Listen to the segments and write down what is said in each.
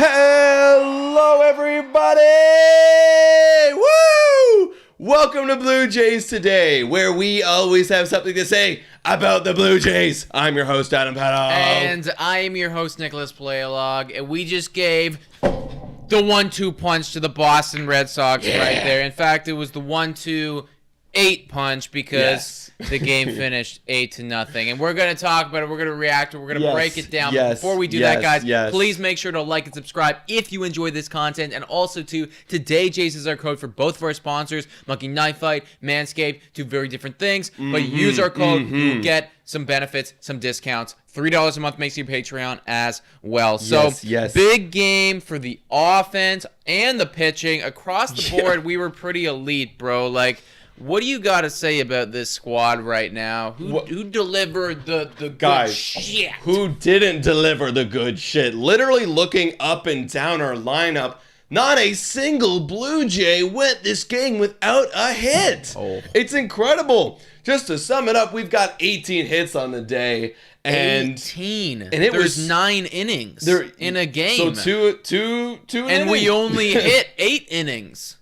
Hello, everybody! Woo! Welcome to Blue Jays Today, where we always have something to say about the Blue Jays. I'm your host, Adam Patron. And I am your host, Nicholas Playalog, and we just gave the 1-2 punch to the Boston Red Sox right there. In fact, it was the 1-2-8 punch because the game finished 8-0. And we're going to talk about it. We're going to react to it. We're going to break it down. But before we do that, guys, please make sure to like and subscribe if you enjoy this content. And also, today, Jays is our code for both of our sponsors, Monkey Knife Fight, Manscaped, two very different things. But use our code, you will get some benefits, some discounts. $3 a month makes you Patreon as well. So, big game for the offense and the pitching. Across the board, we were pretty elite, bro. Like, what do you got to say about this squad right now? Who delivered the good shit? Who didn't deliver the good shit? Literally looking up and down our lineup, not a single Blue Jay went this game without a hit. It's incredible. Just to sum it up, we've got 18 hits on the day. And 18. And it There's was 9 innings in a game. So two and innings. We only hit 8 innings.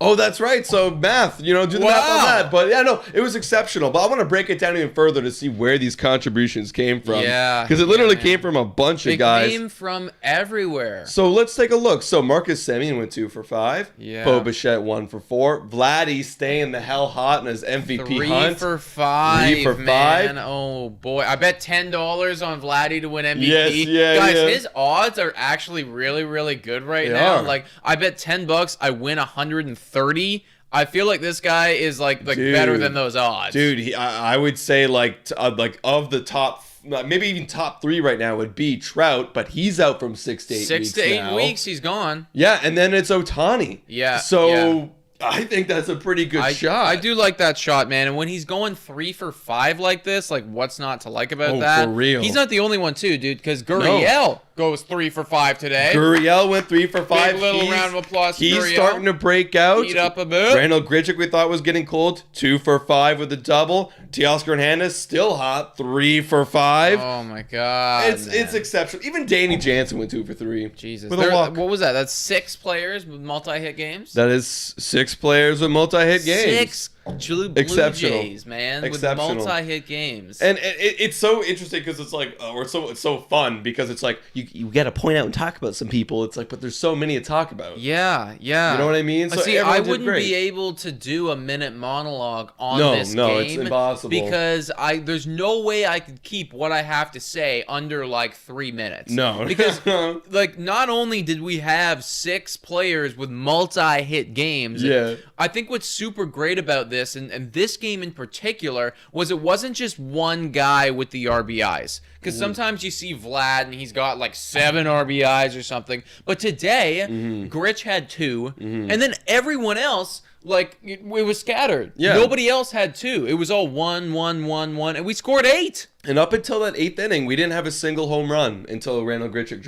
Oh, that's right. So math, do the math on that. But yeah, no, it was exceptional. But I want to break it down even further to see where these contributions came from. Yeah. Because it literally came from a bunch of guys. It came from everywhere. So let's take a look. So Marcus Semien went 2 for 5. Yeah. Bo Bichette 1 for 4. Vladdy staying the hell hot in his MVP hunt. 3 for 5. 3 for 5. Man. Oh boy, I bet $10 on Vladdy to win MVP. Yes, guys, his odds are actually really, really good right now. Like, I bet $10 I win 130. I feel like this guy is like better than those odds. Dude, I would say like of the top, maybe even top 3 right now would be Trout, but he's out from 6 to 8 weeks 6 to 8 now. weeks, he's gone. Yeah, and then it's Ohtani. Yeah. So I think that's a pretty good shot. I do like that shot, man. And when he's going 3 for 5 like this, like what's not to like about that? For real. He's not the only one too, dude. Because Gurriel goes 3 for 5 today. Gurriel went 3 for 5. Big little round of applause. He's Gurriel. starting to break out. Heat up a bit. Randall Grichuk we thought was getting cold. 2 for 5 with a double. Teoscar Hernandez still hot. 3 for 5. Oh my god. It's exceptional. Even Danny Jansen went 2 for 3. Jesus. With a walk. What was that? That's 6 players with multi-hit games. That is 6 players with multi-hit games. 6 Blue Jays, man, with multi-hit games. And it's so interesting because it's like, it's so fun because it's like you got to point out and talk about some people. It's like, but there's so many to talk about. Yeah. You know what I mean? So see, I wouldn't be able to do a minute monologue on this game. No, it's impossible. Because there's no way I could keep what I have to say under like 3 minutes. No. Because like not only did we have 6 players with multi-hit games, I think what's super great about this, and this game in particular, was it wasn't just one guy with the RBIs. Because sometimes you see Vlad and he's got like 7 RBIs or something. But today, Grich had 2, and then everyone else, like, it was scattered. Yeah. Nobody else had 2. It was all 1, 1, 1, 1, and we scored 8. And up until that 8th inning, we didn't have a single home run until Randall Grichuk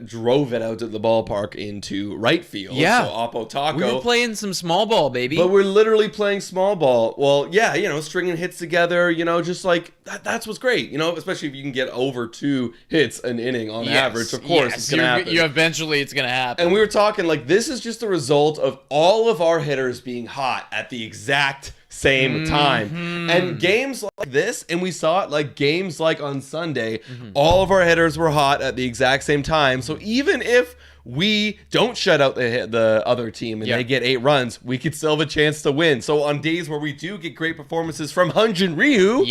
drove it out to the ballpark into right field. Yeah. So Oppo Taco. We were playing some small ball, baby. But we're literally playing small ball. Well, yeah, stringing hits together, just like that's what's great, especially if you can get over 2 hits an inning on average. Of course, it's going to happen. Eventually, it's going to happen. And we were talking like this is just a result of all of our hitters being hot at the exact same time. And games like this, and we saw it like games like on Sunday, all of our hitters were hot at the exact same time. So even if we don't shut out the other team and they get 8 runs, we could still have a chance to win. So on days where we do get great performances from Hyun-Jin Ryu,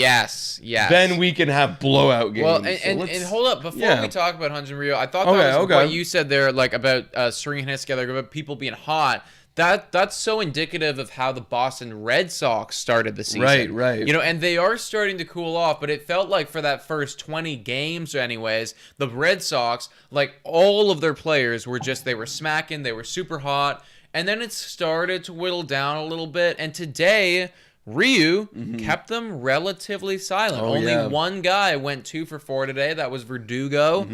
then we can have blowout games. Well, and hold up, before we talk about Hyun-Jin Ryu, I thought that was what you said there, like about stringing hits together, about people being hot. That's so indicative of how the Boston Red Sox started the season. Right. And they are starting to cool off, but it felt like for that first 20 games anyways, the Red Sox, like all of their players they were smacking, they were super hot, and then it started to whittle down a little bit, and today Ryu kept them relatively silent. Only one guy went 2 for 4 today. That was Verdugo.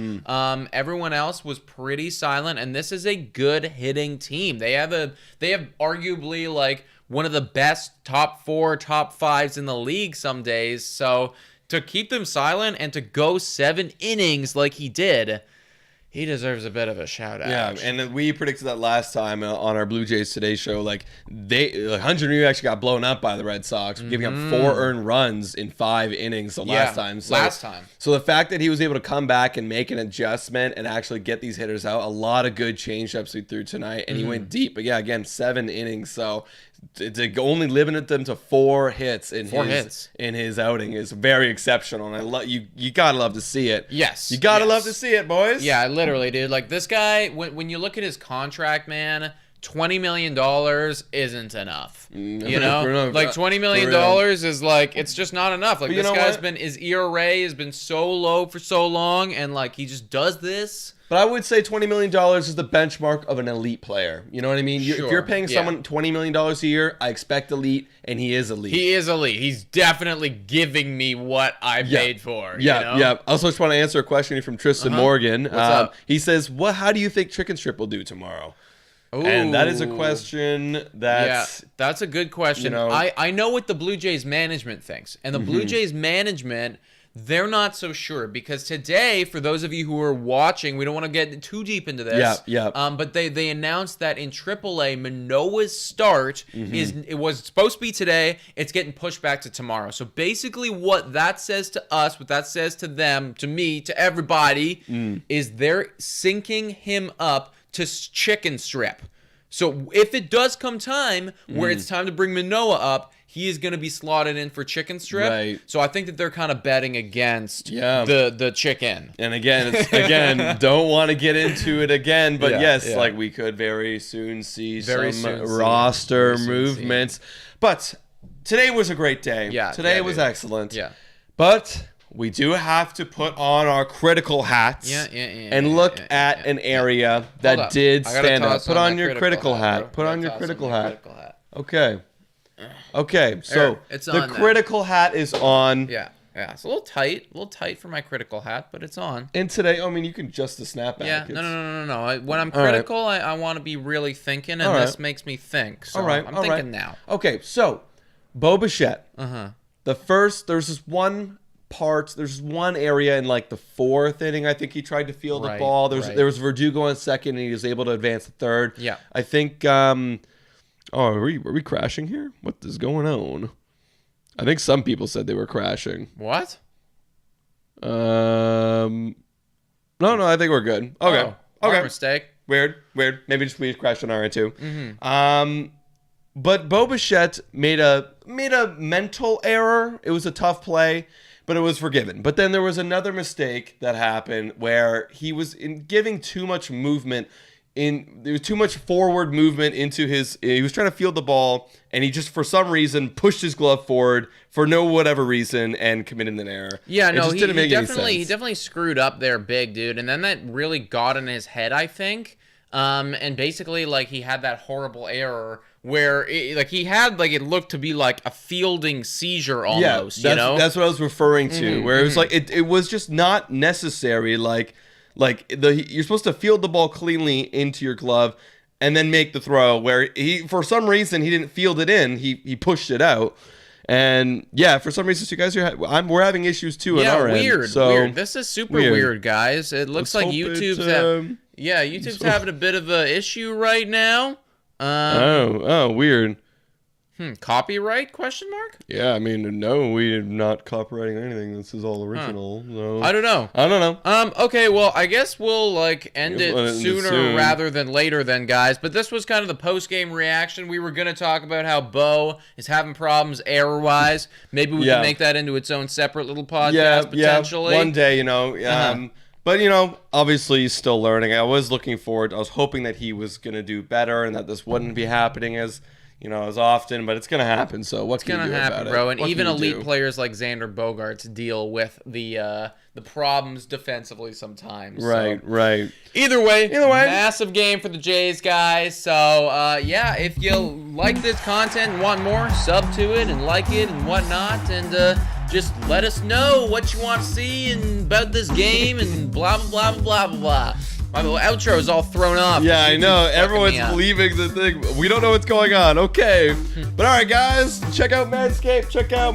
Everyone else was pretty silent, and this is a good hitting team. They have arguably like one of the best top 4, top 5s in the league some days. So to keep them silent and to go 7 innings like he did, He deserves a bit of a shout out. Yeah, and we predicted that last time on our Blue Jays Today show. Like Hunter New actually got blown up by the Red Sox, giving up 4 earned runs in 5 innings last time. So the fact that he was able to come back and make an adjustment and actually get these hitters out, a lot of good changeups he threw tonight, and he went deep. But yeah, again, 7 innings. So to only limit them to 4 hits in his outing is very exceptional, and you gotta love to see it. Yes, you gotta love to see it, boys. Yeah, literally, dude. Like this guy, when you look at his contract, man, $20 million isn't enough. You know, like $20 million is like, it's just not enough. Like this guy's his ERA has been so low for so long, and like he just does this. But I would say $20 million is the benchmark of an elite player. You know what I mean? If you're paying someone $20 million a year, I expect elite, and he is elite. He is elite. He's definitely giving me what I paid for. Yeah, yeah. I also just want to answer a question from Tristan Morgan. What's up? He says, how do you think Chicken Strip will do tomorrow? Ooh. And that is a question that's a good question. You know, I know what the Blue Jays management thinks, and the Blue Jays management, they're not so sure, because today, for those of you who are watching, we don't want to get too deep into this. But they announced that in AAA, Manoah's start it was supposed to be today. It's getting pushed back to tomorrow. So basically, what that says to us, what that says to them, to me, to everybody, is they're syncing him up to Chicken Strip. So if it does come time where it's time to bring Manoah up, he is going to be slotted in for Chicken Strip. Right. So I think that they're kind of betting against the chicken. And again, don't want to get into it again, but like we could very soon see roster movements. But today was a great day. Yeah, today was excellent. Yeah. But we do have to put on our critical hats and look at an area that did stand out. Put on your critical hat. Put on your critical hat. Okay, so the critical hat is on. Yeah, it's a little tight for my critical hat, but it's on. And today, I mean, you can adjust the snapback. Yeah, no. When I'm critical, I want to be really thinking, and this makes me think. So I'm thinking now. Okay, so Bo Bichette. There's this one part. There's one area in like the 4th inning. I think he tried to field the ball. There was Verdugo on second, and he was able to advance to third. Yeah, I think. Are we crashing here? What is going on? I think some people said they were crashing. What? No, I think we're good. Okay. Okay. Mistake. Weird. Maybe we just crashed on our end too. But Bo Bichette made a mental error. It was a tough play, but it was forgiven. But then there was another mistake that happened where he was giving too much movement. There was too much forward movement into he was trying to field the ball, and he just, for some reason, pushed his glove forward for whatever reason and committed an error. Yeah, no, he definitely screwed up there big, dude. And then that really got in his head, I think. And basically, like, he had that horrible error where he had, like, it looked to be like a fielding seizure almost, you know? That's what I was referring to, where it was like, it was just not necessary, you're supposed to field the ball cleanly into your glove and then make the throw, where for some reason he didn't field it in, he pushed it out. And for some reason, you guys we're having issues too on our end. Weird. This is super weird, guys. It looks like YouTube's having a bit of an issue right now. Weird. Copyright? ? Yeah, I mean, no, we're not copyrighting anything. This is all original. So. I don't know. Okay, well, I guess we'll end it sooner rather than later then, guys. But this was kind of the post-game reaction. We were going to talk about how Bo is having problems error-wise. Maybe we can make that into its own separate little podcast potentially. One day, But, obviously he's still learning. I was hoping that he was going to do better and that this wouldn't be happening as often, but it's going to happen. So what's going to happen, bro? And even elite players like Xander Bogaerts deal with the problems defensively sometimes. Right. Either way, massive game for the Jays, guys. So, if you like this content and want more, sub to it and like it and whatnot. And just let us know what you want to see about this game and blah, blah, blah, blah, blah, blah. My little outro is all thrown off. Yeah, I know. Everyone's leaving the thing. We don't know what's going on. Okay. But all right, guys. Check out Manscaped. Check out